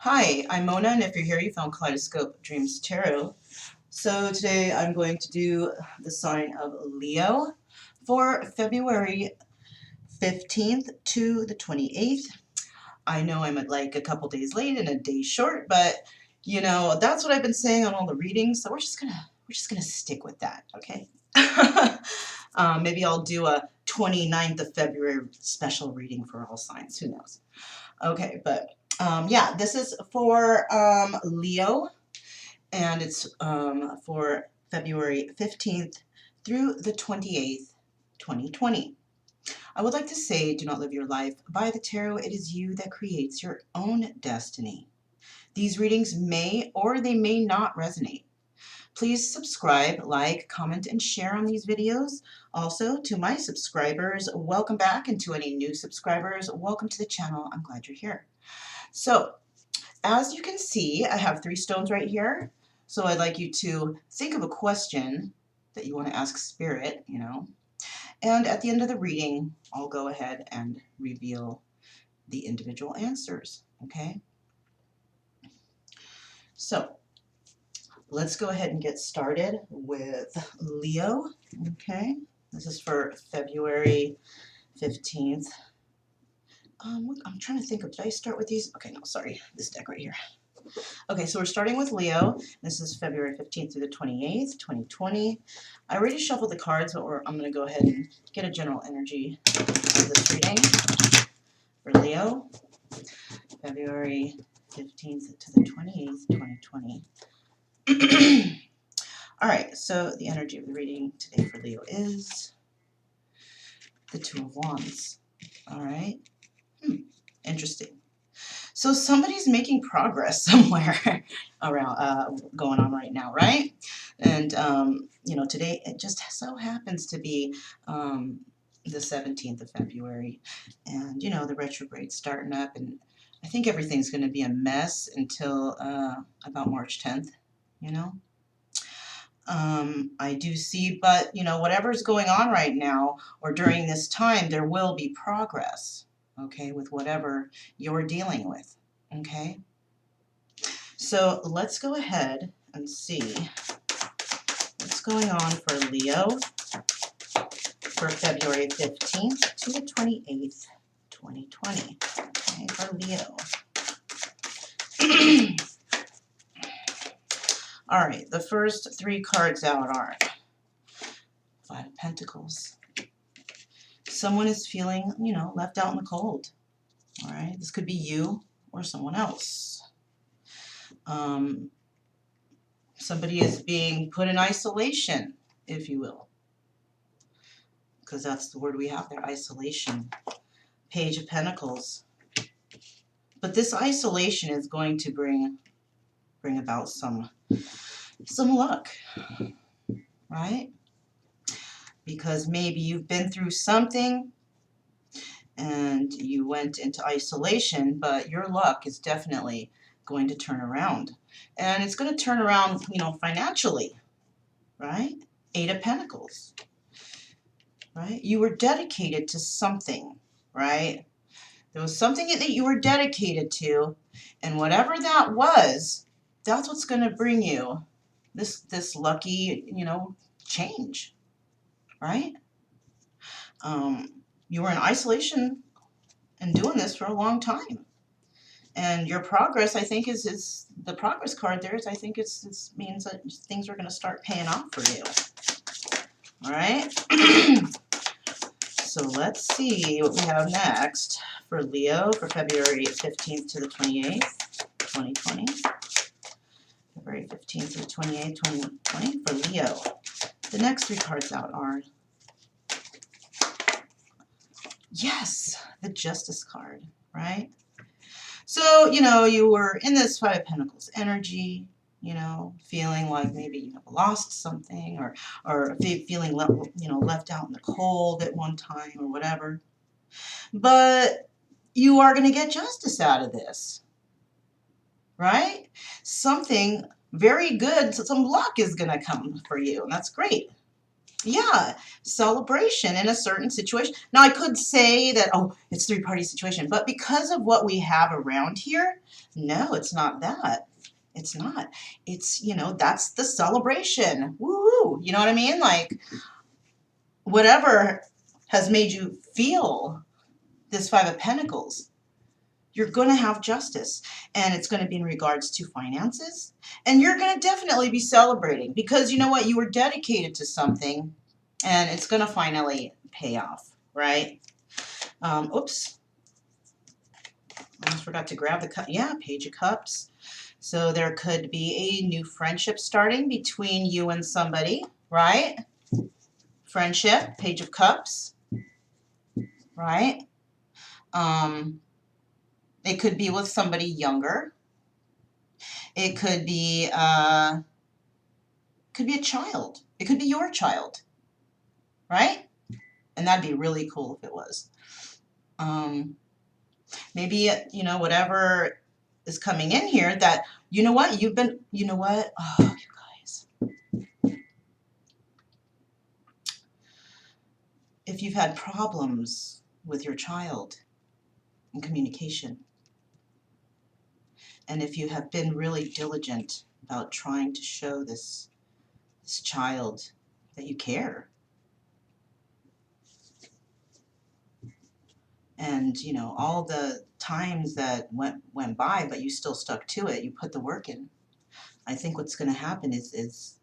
Hi, I'm Mona, and if you're here, you found Kaleidoscope Dreams Tarot. So today I'm going to do the sign of Leo for February 15th to the 28th. I know I'm like a couple days late and a day short, but you know, that's what I've been saying on all the readings, so we're just gonna stick with that, okay? Maybe I'll do a 29th of February special reading for all signs, who knows? Okay, but yeah, this is for Leo, and it's for February 15th through the 28th, 2020. I would like to say, do not live your life by the tarot. It is you that creates your own destiny. These readings may or they may not resonate. Please subscribe, like, comment, and share on these videos. Also, to my subscribers, welcome back, and to any new subscribers, welcome to the channel. I'm glad you're here. So, as you can see, I have 3 stones right here. So I'd like you to think of a question that you want to ask Spirit, and at the end of the reading, I'll go ahead and reveal the individual answers, okay? So, let's go ahead and get started with Leo, okay? This is for February 15th. I'm trying to think of, did I start with these? Okay, no, sorry, this deck right here. Okay, so we're starting with Leo. This is February 15th through the 28th, 2020. I already shuffled the cards, but I'm going to go ahead and get a general energy of this reading for Leo, February 15th to the 28th, 2020. All right, so the energy of the reading today for Leo is the Two of Wands. All right. Interesting. So somebody's making progress somewhere around going on right now, right? And today it just so happens to be the 17th of February, and the retrograde's starting up, and I think everything's going to be a mess until about March 10th. I do see, but whatever's going on right now or during this time, there will be progress. Okay, with whatever you're dealing with. Okay, so let's go ahead and see what's going on for Leo for February 15th to the 28th, 2020. Okay, for Leo. All right, the first 3 cards out are 5 of Pentacles. Someone is feeling, left out in the cold. All right, this could be you or someone else. Somebody is being put in isolation, if you will, because that's the word we have there, isolation. Page of Pentacles. But this isolation is going to bring about some luck, right? Because maybe you've been through something and you went into isolation, but your luck is definitely going to turn around. And it's going to turn around, financially, right? 8 of Pentacles, right? You were dedicated to something, right? There was something that you were dedicated to, and whatever that was, that's what's going to bring you this lucky, change, right? You were in isolation and doing this for a long time. And your progress, I think, is the progress card there. I think it means that things are going to start paying off for you. All right. So let's see what we have next for Leo for February 15th to the 28th, 2020. February 15th to the 28th, 2020 for Leo. The next 3 cards out are, yes, the Justice card, right? So, you were in this 5 of Pentacles energy, feeling like maybe you lost something, or feeling left out in the cold at one time or whatever. But you are going to get justice out of this, right? Something very good, so some luck is going to come for you, and that's great. Yeah, celebration in a certain situation. Now, I could say that, oh, it's three-party situation, but because of what we have around here, no, it's not that. It's not. It's, that's the celebration. Woo! You know what I mean? Like, whatever has made you feel this Five of Pentacles, you're going to have justice, and it's going to be in regards to finances, and you're going to definitely be celebrating because you know what? You were dedicated to something, and it's going to finally pay off, right? Oops, I almost forgot to grab the cup. Yeah, Page of Cups. So there could be a new friendship starting between you and somebody, right? Friendship, Page of Cups, right? Um, it could be with somebody younger. It could be a child. It could be your child, right? And that'd be really cool if it was. Maybe, whatever is coming in here that, you know what, oh, you guys. If you've had problems with your child in communication, and if you have been really diligent about trying to show this child that you care, and all the times that went by, but you still stuck to it, you put the work in, I think what's going to happen is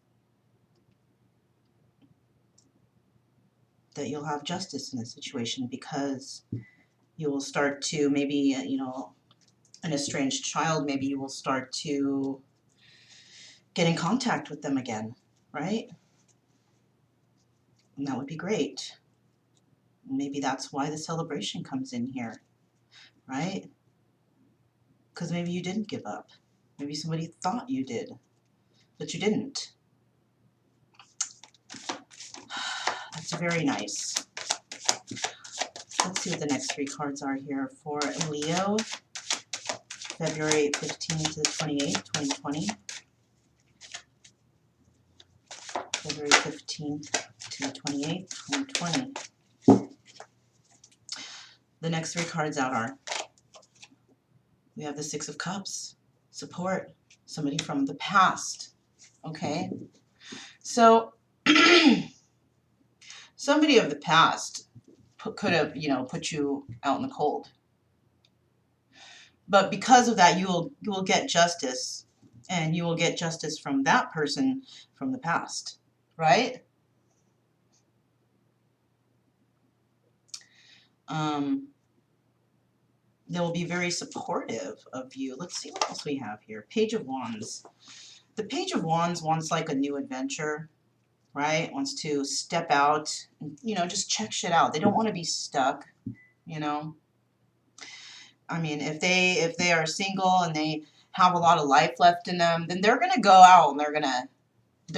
that you'll have justice in this situation, because you will start to maybe, an estranged child, maybe you will start to get in contact with them again, right? And that would be great. Maybe that's why the celebration comes in here, right? Because maybe you didn't give up. Maybe somebody thought you did, but you didn't. That's very nice. Let's see what the next three cards are here for Leo, February 15th to the 28th, 2020. February 15th to the 28th, 2020. The next three cards out are, we have the Six of Cups, support, somebody from the past, okay? So, somebody of the past could have, put you out in the cold. But because of that, you will get justice, and you will get justice from that person from the past, right? They will be very supportive of you. Let's see what else we have here. Page of Wands. The Page of Wands wants like a new adventure, right? Wants to step out and, just check shit out. They don't want to be stuck, I mean, if they are single and they have a lot of life left in them, then they're going to go out and they're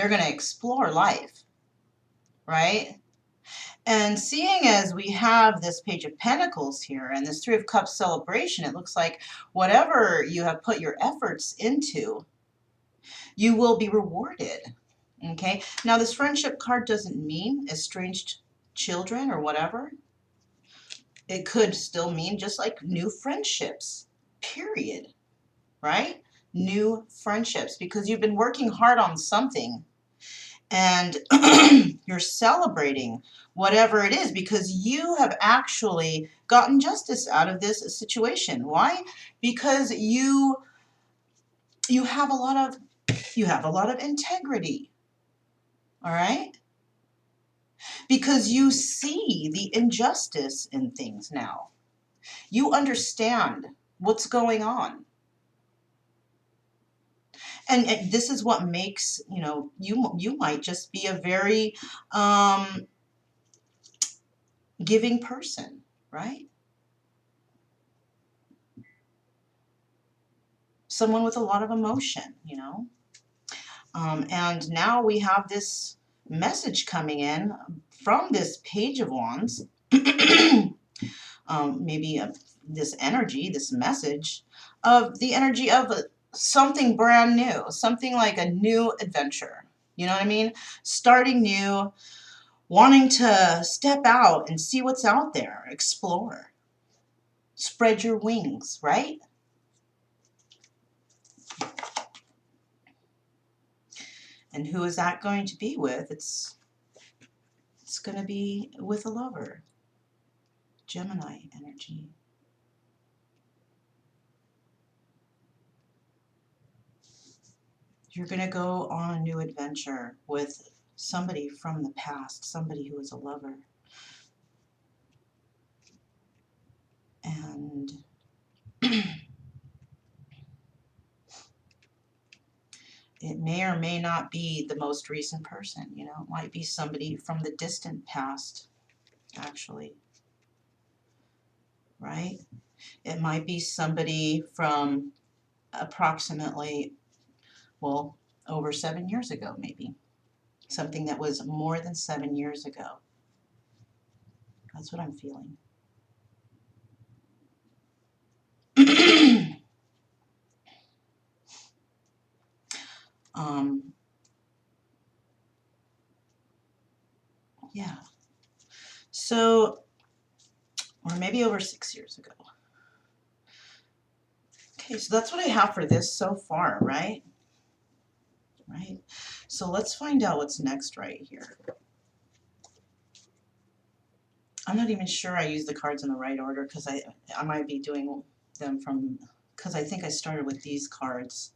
going to explore life, right? And seeing as we have this Page of Pentacles here and this Three of Cups celebration, it looks like whatever you have put your efforts into, you will be rewarded. Okay? Now, this friendship card doesn't mean estranged children or whatever. It could still mean just like new friendships, period. Right? New friendships, because you've been working hard on something, and you're celebrating whatever it is, because you have actually gotten justice out of this situation. Why? Because you have a lot of integrity. All right? Because you see the injustice in things now. You understand what's going on. And this is what makes, you might just be a very giving person, right? Someone with a lot of emotion, and now we have this message coming in from this Page of Wands. Maybe this energy, this message of the energy of something brand new, something like a new adventure. You know what I mean? Starting new, wanting to step out and see what's out there, explore, spread your wings, right? And who is that going to be with? It's going to be with a lover. Gemini energy. You're going to go on a new adventure with somebody from the past, somebody who is a lover. And it may or may not be the most recent person, you know, it might be somebody from the distant past, actually, right? It might be somebody from approximately, well, over 7 years ago, maybe. Something that was more than 7 years ago. That's what I'm feeling. Yeah. So, or maybe over 6 years ago. Okay, so that's what I have for this so far, right? Right. So let's find out what's next right here. I'm not even sure I used the cards in the right order because I might be doing them from, because I think I started with these cards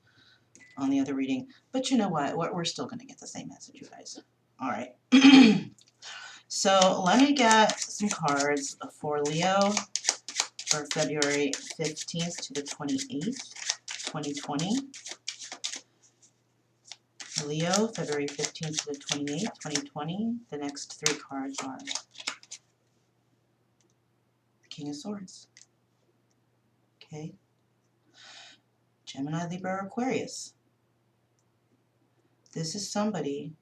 on the other reading. But you know what? We're still going to get the same message, you guys. All right. So let me get some cards for Leo for February 15th to the 28th, 2020. Leo, February 15th to the 28th, 2020. The next three cards are the King of Swords. Okay. Gemini, Libra, Aquarius. This is somebody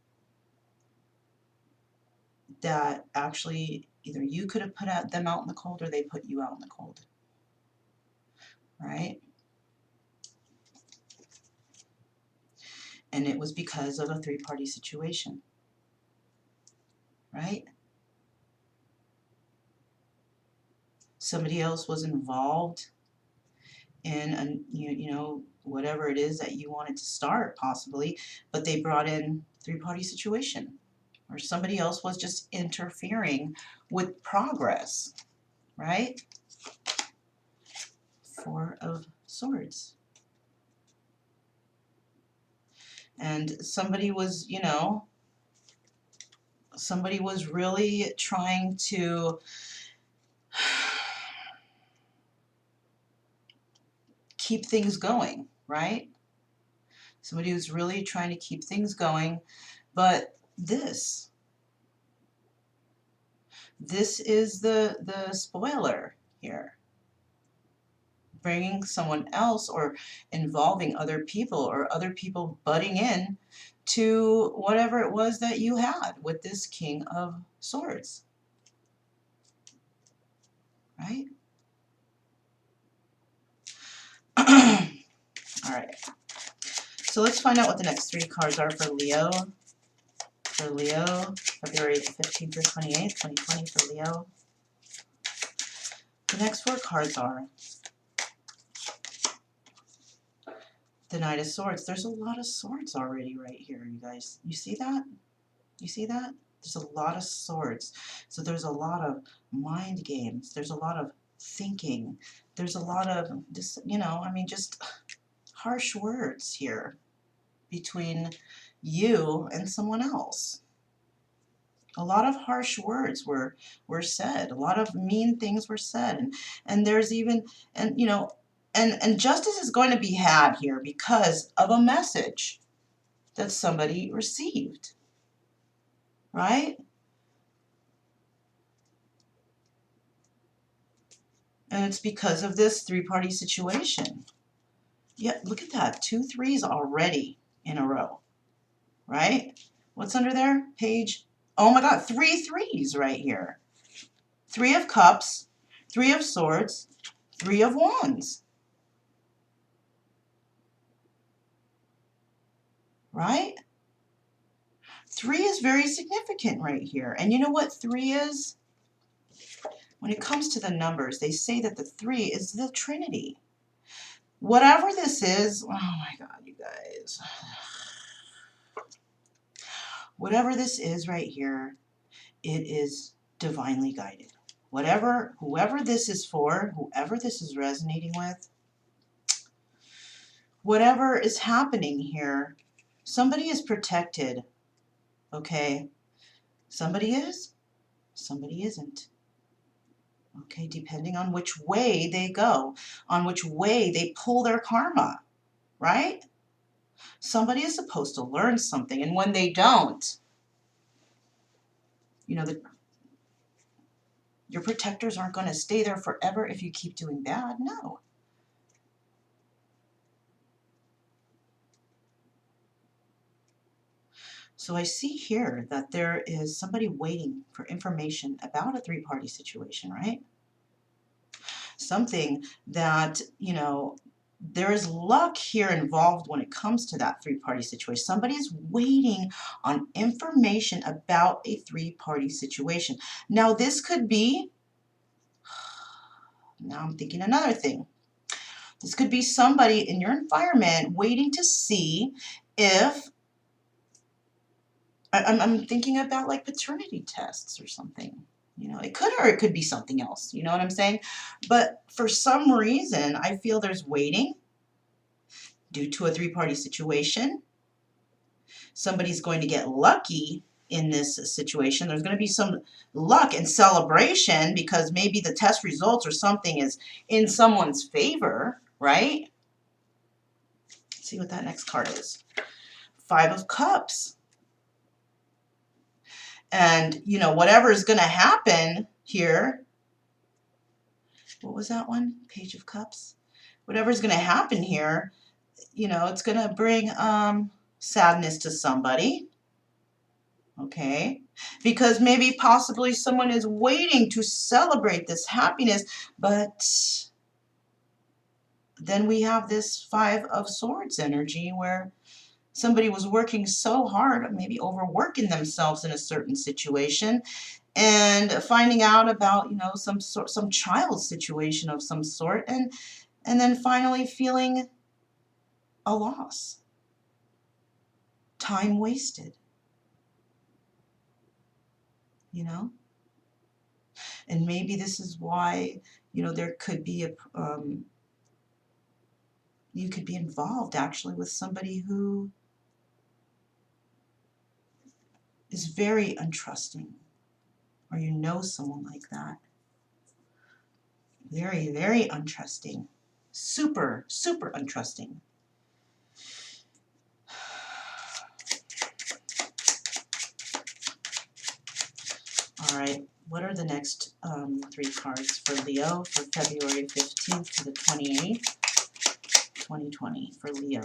that actually either you could have put them out in the cold or they put you out in the cold. Right? And it was because of a three-party situation. Right? Somebody else was involved in you know, whatever it is that you wanted to start, possibly, but they brought in three-party situation, or somebody else was just interfering with progress, right? Four of Swords. And somebody was, you know, somebody was really trying to keep things going, right? Somebody was really trying to keep things going, but this is the spoiler here. Bringing someone else or involving other people or other people butting in to whatever it was that you had with this King of Swords. Right? All right. So let's find out what the next three cards are for Leo. For Leo, February 15th through 28th, 2020 for Leo. The next four cards are the Knight of Swords. There's a lot of swords already right here, you guys. You see that? You see that? There's a lot of swords. So there's a lot of mind games. There's a lot of thinking. There's a lot of, just, you know, I mean, just harsh words here between you and someone else. A lot of harsh words were said. A lot of mean things were said. And there's even, and you know, and justice is going to be had here because of a message that somebody received. Right? And it's because of this three-party situation. Yeah, look at that. 2 3s already in a row. Right? What's under there? Page. Oh my God, 3 3s right here. 3 of Cups, 3 of Swords, 3 of Wands. Right? 3 is very significant right here. And you know what 3 is? When it comes to the numbers, they say that the 3 is the Trinity. Whatever this is, oh my God, you guys. Whatever this is right here, it is divinely guided. Whoever this is for, whoever this is resonating with, whatever is happening here, somebody is protected, okay? Somebody is, somebody isn't. Okay, depending on which way they go, on which way they pull their karma, right? Somebody is supposed to learn something, and when they don't, you know, your protectors aren't going to stay there forever if you keep doing bad. No. So I see here that there is somebody waiting for information about a three-party situation, right? Something that, you know, there is luck here involved when it comes to that three-party situation. Somebody is waiting on information about a three-party situation. Now, this could be, now I'm thinking another thing. This could be somebody in your environment waiting to see if, I'm thinking about like paternity tests or something. You know, it could, or it could be something else. You know what I'm saying? But for some reason, I feel there's waiting due to a three-party situation. Somebody's going to get lucky in this situation. There's going to be some luck and celebration because maybe the test results or something is in someone's favor, right? Let's see what that next card is. 5 of Cups. And, you know, whatever is going to happen here, what was that one? Page of Cups. Whatever's going to happen here, you know, it's going to bring sadness to somebody. Okay? Because maybe possibly someone is waiting to celebrate this happiness, but then we have this 5 of Swords energy where somebody was working so hard, maybe overworking themselves in a certain situation, and finding out about, you know, some child situation of some sort, and then finally feeling a loss, time wasted, you know. And maybe this is why, you know, there could be you could be involved actually with somebody who is very untrusting, or you know someone like that. Very, very untrusting. Super, super untrusting. All right, what are the next 3 cards for Leo for February 15th to the 28th, 2020 for Leo?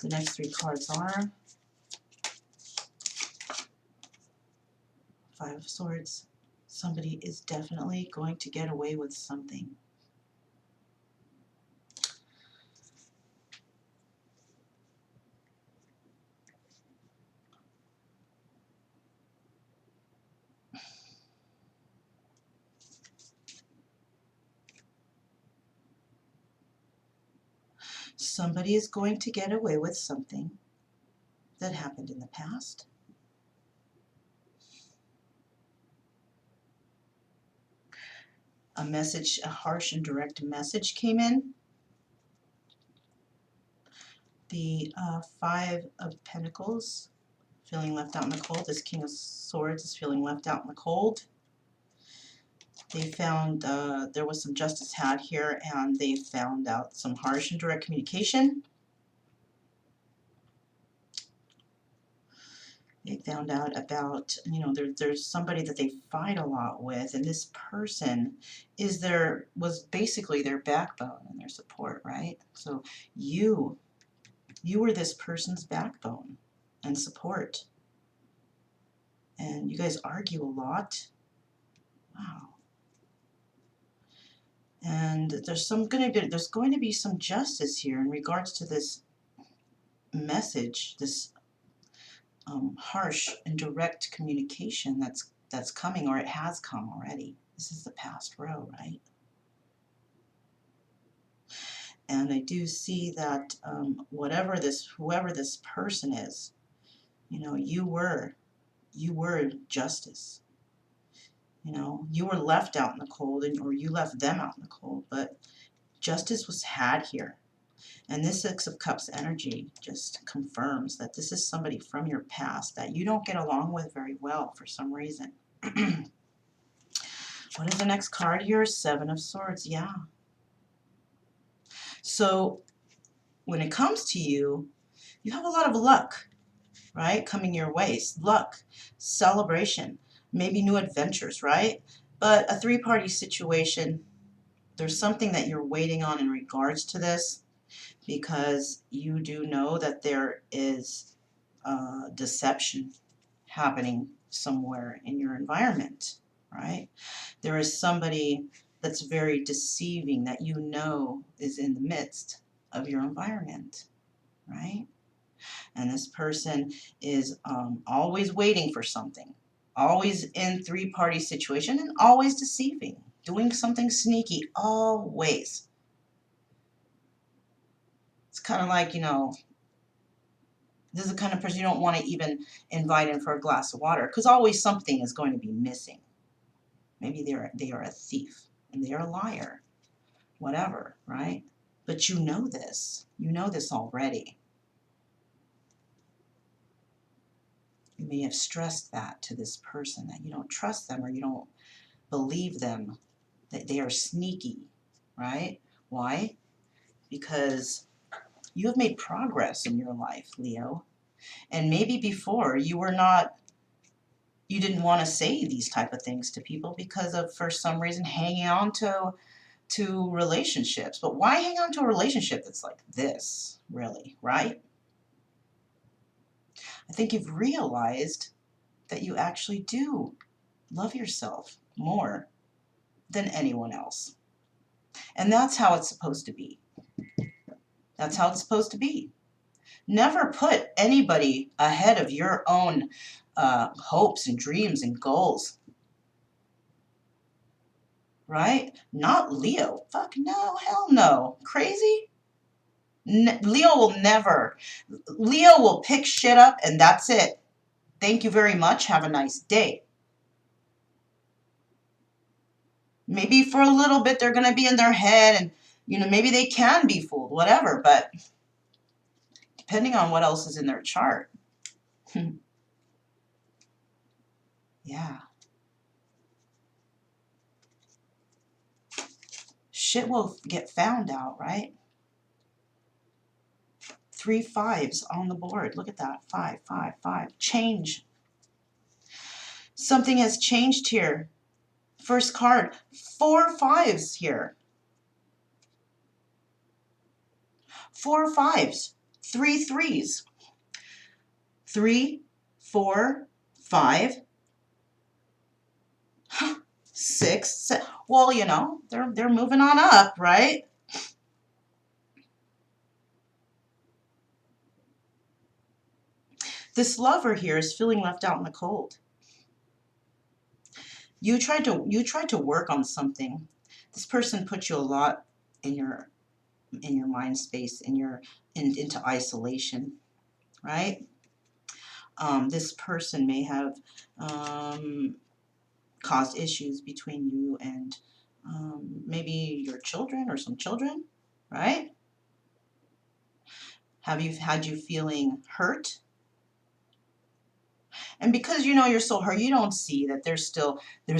The next 3 cards are 5 of Swords. Somebody is definitely going to get away with something. Somebody is going to get away with something that happened in the past. A message, a harsh and direct message came in. The 5 of Pentacles, feeling left out in the cold. This King of Swords is feeling left out in the cold. They found there was some justice had here, and they found out some harsh and direct communication. They found out about, you know, there's somebody that they fight a lot with, and this person was basically their backbone and their support, right? So you were this person's backbone and support. And you guys argue a lot. Wow. And there's going to be some justice here in regards to this message, this harsh and direct communication that's coming, or it has come already. This is the past row, right? And I do see that whoever this person is, you know, you were justice. You know, you were left out in the cold, or you left them out in the cold, but justice was had here. And this Six of Cups energy just confirms that this is somebody from your past that you don't get along with very well for some reason. What is the next card here? Seven of Swords. Yeah. So when it comes to you, you have a lot of luck, right? Coming your way. Luck, celebration, maybe new adventures, right? But a three-party situation, there's something that you're waiting on in regards to this, because you do know that there is deception happening somewhere in your environment, right? There is somebody that's very deceiving that you know is in the midst of your environment, right? And this person is always waiting for something, always in three-party situation, and always deceiving, doing something sneaky, always. It's kind of like, you know, this is the kind of person you don't want to even invite in for a glass of water, because always something is going to be missing. Maybe they are a thief and they are a liar, whatever, right? But you know this. You know this already. You may have stressed that to this person, that you don't trust them or you don't believe them, that they are sneaky, right? Why? Because you have made progress in your life, Leo. And maybe before you didn't want to say these type of things to people because of, for some reason, hanging on to relationships. But why hang on to a relationship that's like this, really, right? I think you've realized that you actually do love yourself more than anyone else. And that's how it's supposed to be. That's how it's supposed to be. Never put anybody ahead of your own hopes and dreams and goals. Right? Not Leo. Fuck no, hell no. Crazy? Leo will never. Leo will pick shit up and that's it. Thank you very much. Have a nice day. Maybe for a little bit they're going to be in their head and, you know, maybe they can be fooled, whatever, but depending on what else is in their chart. Yeah. Shit will get found out, right? 3 5s on the board. Look at that. 5, 5, 5. Change. Something has changed here. First card. 4 5s here. 4 5s. 3 3s. 3, 4, 5, 6, 7. Well, you know, they're moving on up, right? This lover here is feeling left out in the cold. You tried to work on something. This person put you a lot in your mind space, into isolation, right? This person may have caused issues between you and maybe your children or some children, right? Have you had you feeling hurt? And because you know you're so hurt, you don't see that there's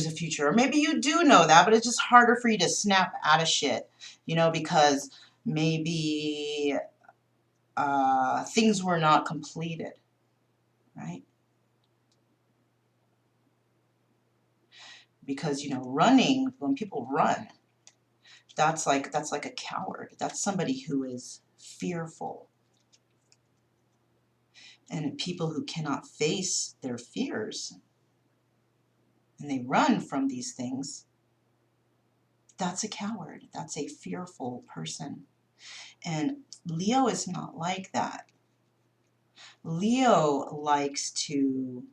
a future. Or maybe you do know that, but it's just harder for you to snap out of shit, you know, because maybe things were not completed, right? Because, you know, running, when people run, that's like a coward. That's somebody who is fearful. And people who cannot face their fears and they run from these things, that's a coward. That's a fearful person. And Leo is not like that. Leo likes to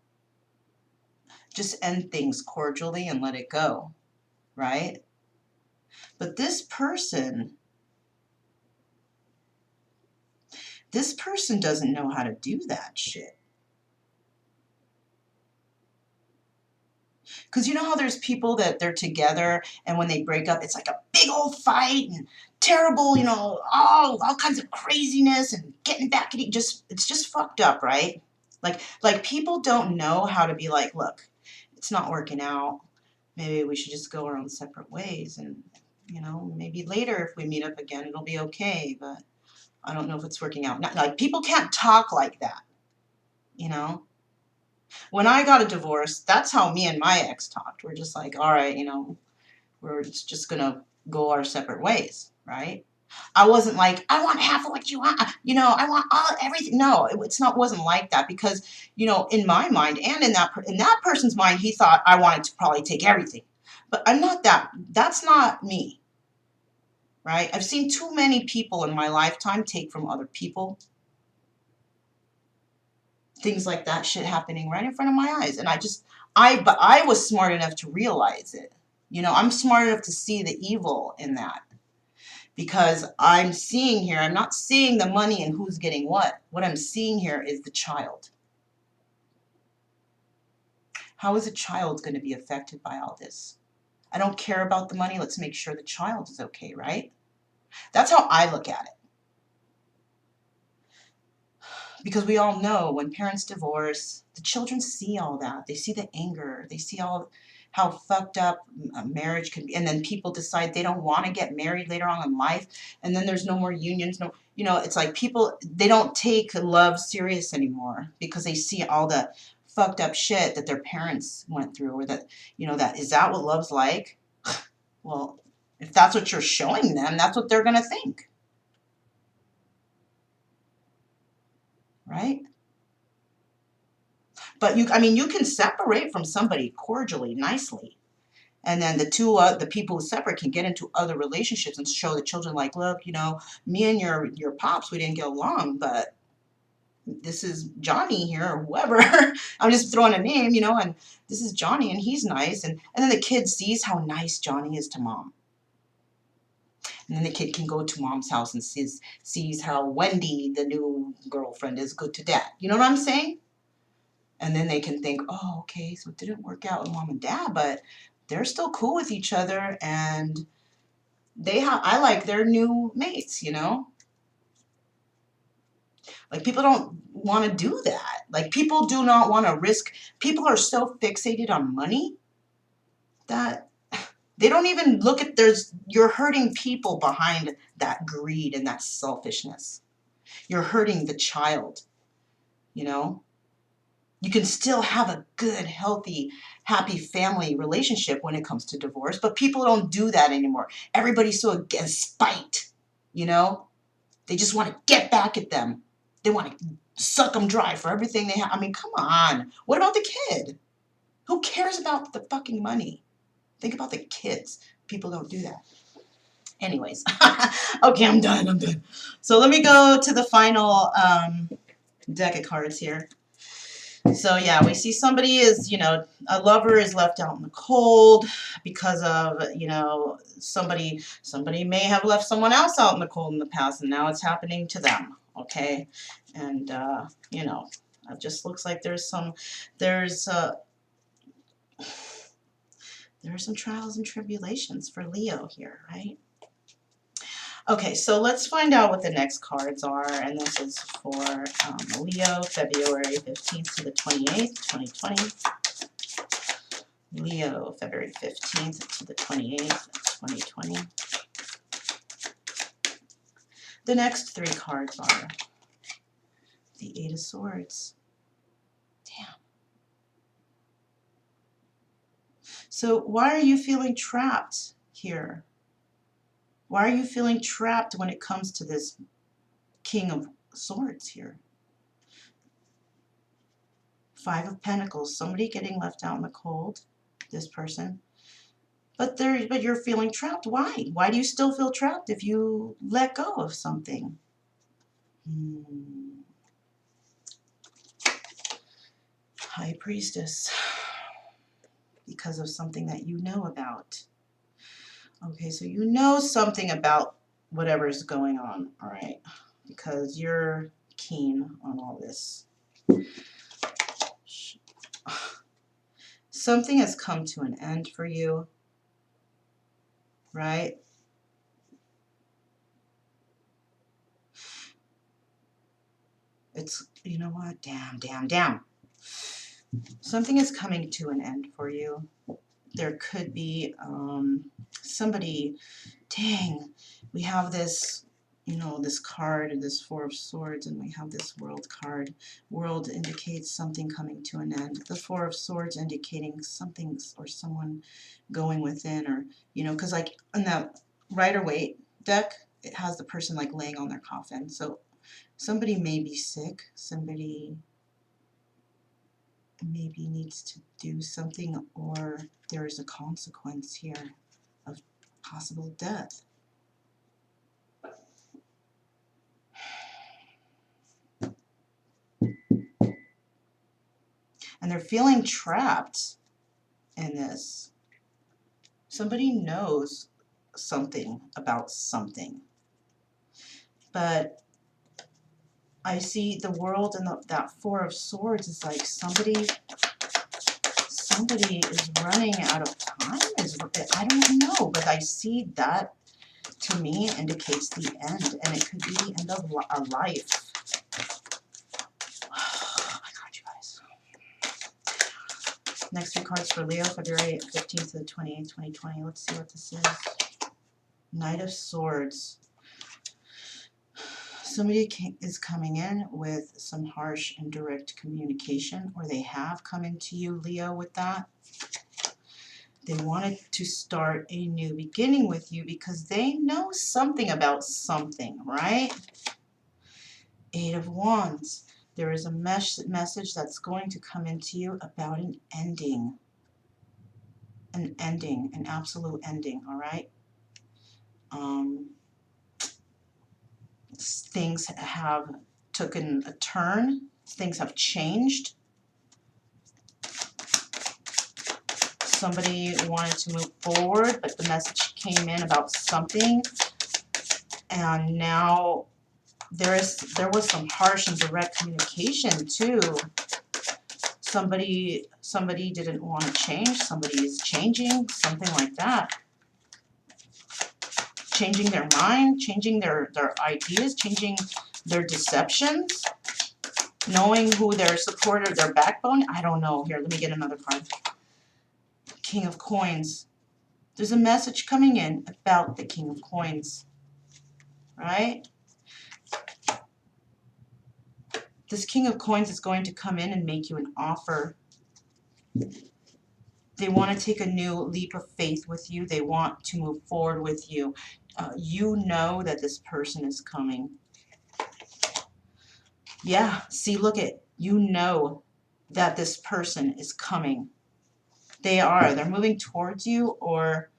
just end things cordially and let it go, right? But this person doesn't know how to do that shit. Because you know how there's people that they're together and when they break up, it's like a big old fight and terrible, you know, all kinds of craziness and getting back at it's just fucked up, right? Like people don't know how to be like, look, it's not working out. Maybe we should just go our own separate ways and, you know, maybe later if we meet up again, it'll be okay, but I don't know if it's working out. Not, like people can't talk like that, you know? When I got a divorce, that's how me and my ex talked. We're just like, all right, you know, we're just gonna go our separate ways, right? I wasn't like, I want half of what you want, you know, I want all everything. No, it's not wasn't like that because, you know, in my mind and in that person's mind, he thought I wanted to probably take everything. But I'm not that. That's not me, right? I've seen too many people in my lifetime take from other people. Things like that shit happening right in front of my eyes. And but I was smart enough to realize it. You know, I'm smart enough to see the evil in that because I'm seeing here, I'm not seeing the money and who's getting what. What I'm seeing here is the child. How is a child going to be affected by all this? I don't care about the money. Let's make sure the child is okay, right? That's how I look at it. Because we all know when parents divorce, the children see all that. They see the anger. They see all how fucked up a marriage can be. And then people decide they don't want to get married later on in life. And then there's no more unions. No, you know, it's like people, they don't take love serious anymore because they see all the fucked up shit that their parents went through or that, you know, is that what love's like? Well, if that's what you're showing them, that's what they're going to think. Right? But I mean, you can separate from somebody cordially, nicely. And then the people who separate can get into other relationships and show the children like, look, you know, me and your pops, we didn't get along, but this is Johnny here or whoever. I'm just throwing a name, you know, and this is Johnny and he's nice. And then the kid sees how nice Johnny is to mom. And then the kid can go to mom's house and sees how Wendy, the new girlfriend, is good to dad. You know what I'm saying? And then they can think, oh, okay, so it didn't work out with mom and dad, but they're still cool with each other and I like their new mates, you know? Like people don't want to do that. Like people do not want to risk, people are so fixated on money that they don't even look at you're hurting people behind that greed and that selfishness. You're hurting the child, you know? You can still have a good, healthy, happy family relationship when it comes to divorce, but people don't do that anymore. Everybody's so against spite, you know? They just want to get back at them. They want to suck them dry for everything they have. I mean, come on. What about the kid? Who cares about the fucking money? Think about the kids. People don't do that. Anyways, okay, I'm done. So let me go to the final deck of cards here. So yeah, we see somebody is, you know, a lover is left out in the cold because of, you know, somebody may have left someone else out in the cold in the past and now it's happening to them, okay? And, you know, it just looks like there are some trials and tribulations for Leo here, right? Okay, so let's find out what the next cards are, and this is for Leo, February 15th to the 28th, 2020. Leo, February 15th to the 28th, 2020. The next three cards are the Eight of Swords. Damn. So why are you feeling trapped here? Why are you feeling trapped when it comes to this King of Swords here? Five of Pentacles, somebody getting left out in the cold, this person. But you're feeling trapped. Why? Why do you still feel trapped if you let go of something? High Priestess. Because of something that you know about. Okay, so you know something about whatever's going on, all right? Because you're keen on all this. Something has come to an end for you, right? It's, you know what? Damn. Something is coming to an end for you. There could be somebody, dang, we have this, you know, this card, this Four of Swords, and we have this World card. World indicates something coming to an end. The Four of Swords indicating something or someone going within, or, you know, because like in that Rider-Waite deck, it has the person like laying on their coffin. So somebody may be sick, somebody maybe needs to do something, or there is a consequence here of possible death. And they're feeling trapped in this. Somebody knows something about something. But I see the world and that Four of Swords is like somebody is running out of time. I don't know, but I see that to me indicates the end, and it could be the end of a life. Oh my God, you guys. Next three cards for Leo, February 15th to the 28th, 2020. Let's see what this is. Knight of Swords. Somebody is coming in with some harsh and direct communication, or they have come into you, Leo, with that. They wanted to start a new beginning with you because they know something about something, right? Eight of Wands. There is a message that's going to come into you about an ending. An ending, an absolute ending, all right? Things have taken a turn. Things have changed. Somebody wanted to move forward, but the message came in about something, and now there was some harsh and direct communication too. Somebody didn't want to change. Somebody is changing, something like that. Changing their mind, changing their ideas, changing their deceptions, knowing who their supporter, their backbone. I don't know. Here, let me get another card. King of Coins. There's a message coming in about the King of Coins, right? This King of Coins is going to come in and make you an offer. They want to take a new leap of faith with you. They want to move forward with you. You know that this person is coming. Yeah, see, look at, you know that this person is coming. They're moving towards you, or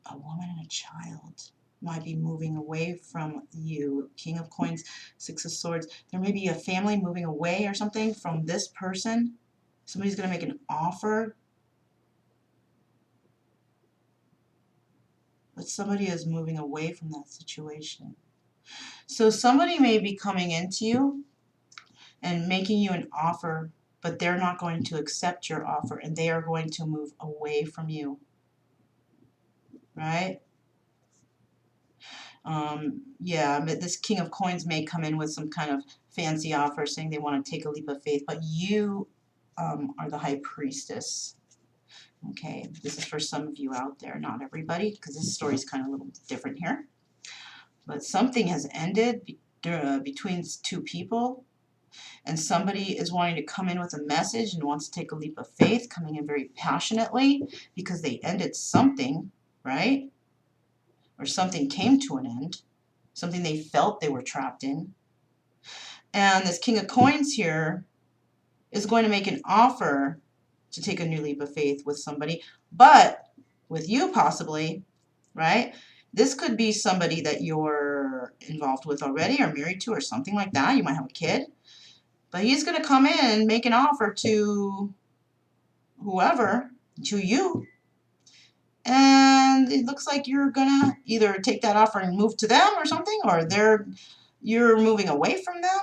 a woman and a child might be moving away from you. King of Coins, Six of Swords. There may be a family moving away or something from this person. Somebody's going to make an offer. But somebody is moving away from that situation. So somebody may be coming into you and making you an offer, but they're not going to accept your offer, and they are going to move away from you. Right? Yeah, but this King of Coins may come in with some kind of fancy offer saying they want to take a leap of faith, but you are the High Priestess. Okay, this is for some of you out there, not everybody, because this story is kind of a little different here. But something has ended between two people, and somebody is wanting to come in with a message and wants to take a leap of faith, coming in very passionately because they ended something, right? Or something came to an end, something they felt they were trapped in. And this King of Coins here is going to make an offer to take a new leap of faith with somebody, but with you possibly, right? This could be somebody that you're involved with already or married to or something like that. You might have a kid. But he's going to come in and make an offer to whoever, to you. And it looks like you're going to either take that offer and move to them or something, or you're moving away from them.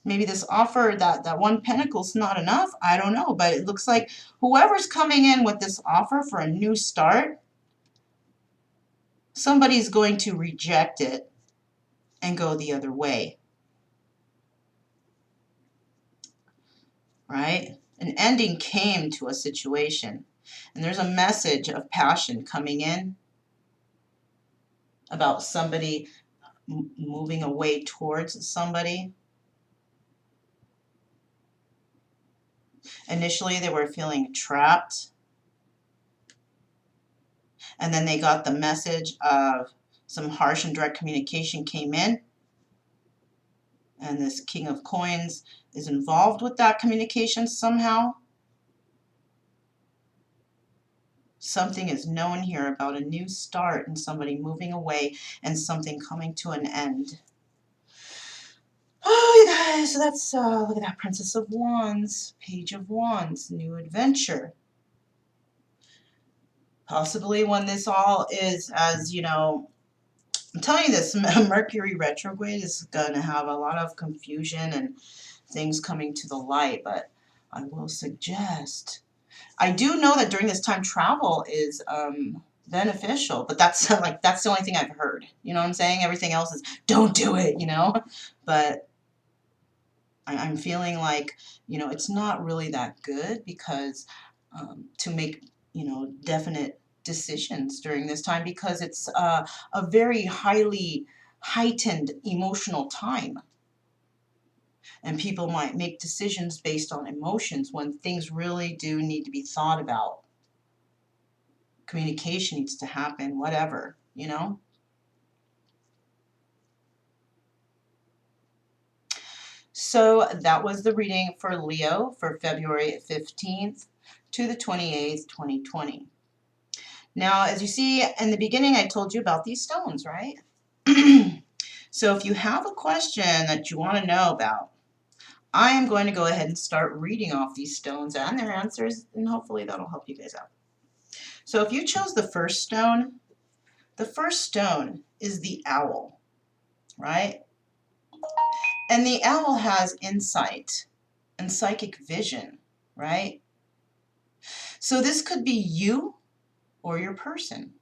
Maybe this offer, that one pentacle's not enough. I don't know. But it looks like whoever's coming in with this offer for a new start, somebody's going to reject it and go the other way. Right? An ending came to a situation. And there's a message of passion coming in about somebody moving away towards somebody. Initially, they were feeling trapped. And then they got the message of some harsh and direct communication came in. And this King of Coins is involved with that communication somehow. Something is known here about a new start and somebody moving away and something coming to an end. Oh, you guys, so that's, look at that, Princess of Wands, Page of Wands, new adventure. Possibly when this all is, as you know, I'm telling you this, Mercury retrograde is going to have a lot of confusion and things coming to the light, but I will suggest, I do know that during this time travel is beneficial, but that's that's the only thing I've heard. You know what I'm saying? Everything else is don't do it, you know? But I'm feeling like, you know, it's not really that good because to make, you know, definite decisions during this time because it's a very highly heightened emotional time. And people might make decisions based on emotions when things really do need to be thought about. Communication needs to happen, whatever, you know? So that was the reading for Leo for February 15th to the 28th, 2020. Now, as you see in the beginning, I told you about these stones, right? So if you have a question that you want to know about, I am going to go ahead and start reading off these stones and their answers, and hopefully that'll help you guys out. So if you chose the first stone is the owl, right? And the owl has insight and psychic vision, right? So this could be you or your person.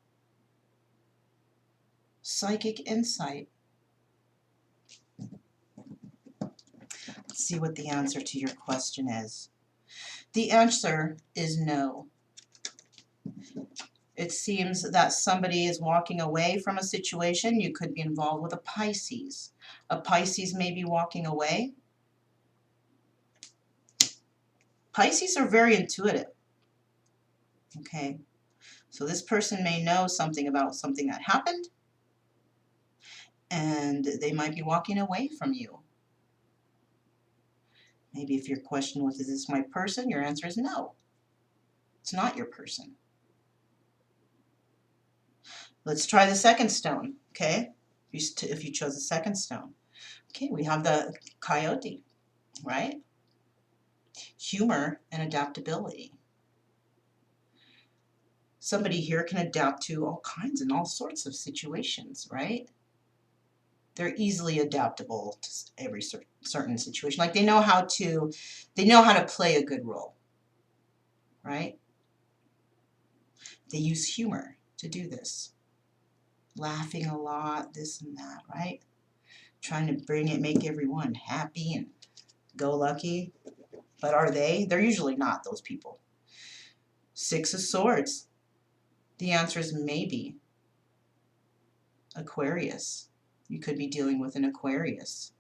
Psychic insight. Let's see what the answer to your question is. The answer is no. It seems that somebody is walking away from a situation. You could be involved with a Pisces. A Pisces may be walking away. Pisces are very intuitive. Okay, so this person may know something about something that happened, and they might be walking away from you. Maybe if your question was, is this my person? Your answer is no. It's not your person. Let's try the second stone, okay? If you chose the second stone. Okay, we have the coyote, right? Humor and adaptability. Somebody here can adapt to all kinds and all sorts of situations, right? They're easily adaptable to every certain situation. Like they know how to play a good role, right? They use humor to do this. Laughing a lot, this and that, right? Trying to make everyone happy and go lucky. But are they? They're usually not, those people. Six of Swords. The answer is maybe. Aquarius. You could be dealing with an Aquarius.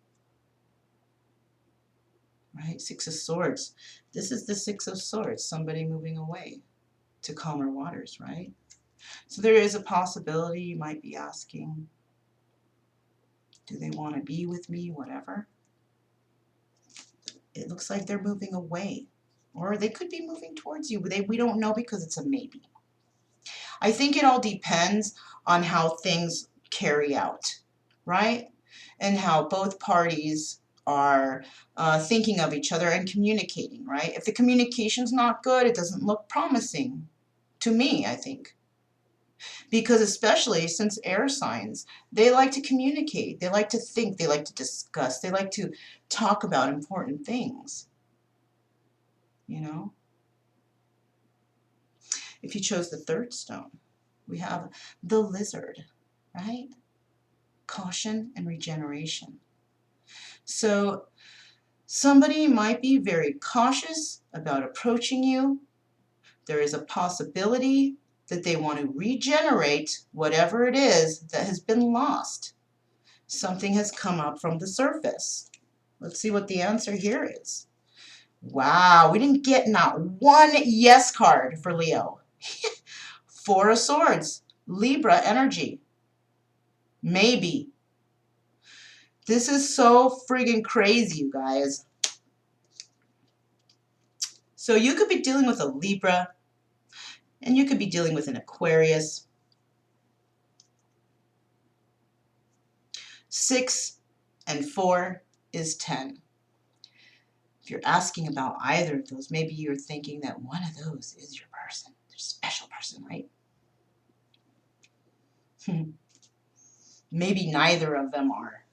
Right? Six of Swords. This is the Six of Swords. Somebody moving away to calmer waters, right? So there is a possibility you might be asking, do they want to be with me? Whatever. It looks like they're moving away. Or they could be moving towards you. We don't know because it's a maybe. I think it all depends on how things carry out, right? And how both parties are thinking of each other and communicating, right? If the communication's not good, it doesn't look promising to me, I think. Because especially since air signs, they like to communicate, they like to think, they like to discuss, they like to talk about important things, you know? If you chose the third stone, we have the lizard, right? Caution and regeneration. So somebody might be very cautious about approaching you. There is a possibility that they want to regenerate whatever it is that has been lost. Something has come up from the surface. Let's see what the answer here is. Wow, we didn't get not one yes card for Leo. Four of Swords, Libra energy. Maybe. This is so friggin' crazy, you guys. So you could be dealing with a Libra, and you could be dealing with an Aquarius. 6 and 4 is 10. If you're asking about either of those, maybe you're thinking that one of those is your person, your special person, right? Maybe neither of them are.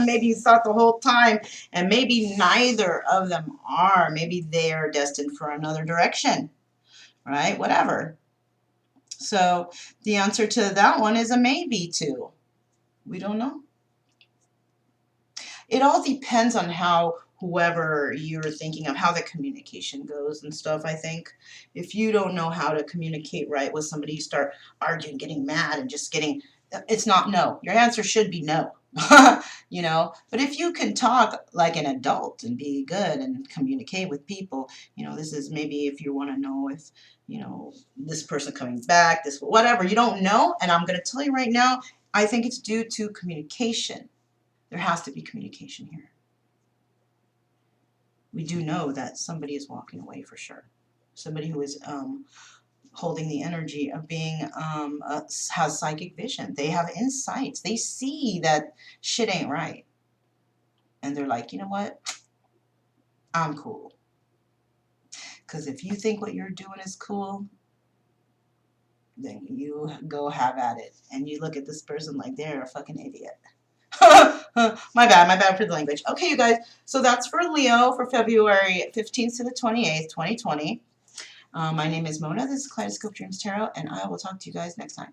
Maybe you thought the whole time, and maybe neither of them are. Maybe they are destined for another direction, right? Whatever. So the answer to that one is a maybe too. We don't know. It all depends on how whoever you're thinking of, how the communication goes and stuff, I think. If you don't know how to communicate right with somebody, you start arguing, getting mad, and just getting, it's not no. Your answer should be no. You know, but if you can talk like an adult and be good and communicate with people, you know, this is maybe if you want to know if, you know, this person coming back, this, whatever, you don't know. And I'm going to tell you right now, I think it's due to communication. There has to be communication here. We do know that somebody is walking away for sure. Somebody who is holding the energy of being, has psychic vision. They have insights. They see that shit ain't right. And they're like, you know what? I'm cool. Because if you think what you're doing is cool, then you go have at it. And you look at this person like they're a fucking idiot. My bad for the language. Okay, you guys, so that's for Leo for February 15th to the 28th, 2020. My name is Mona. This is Kaleidoscope Dreams Tarot, and I will talk to you guys next time.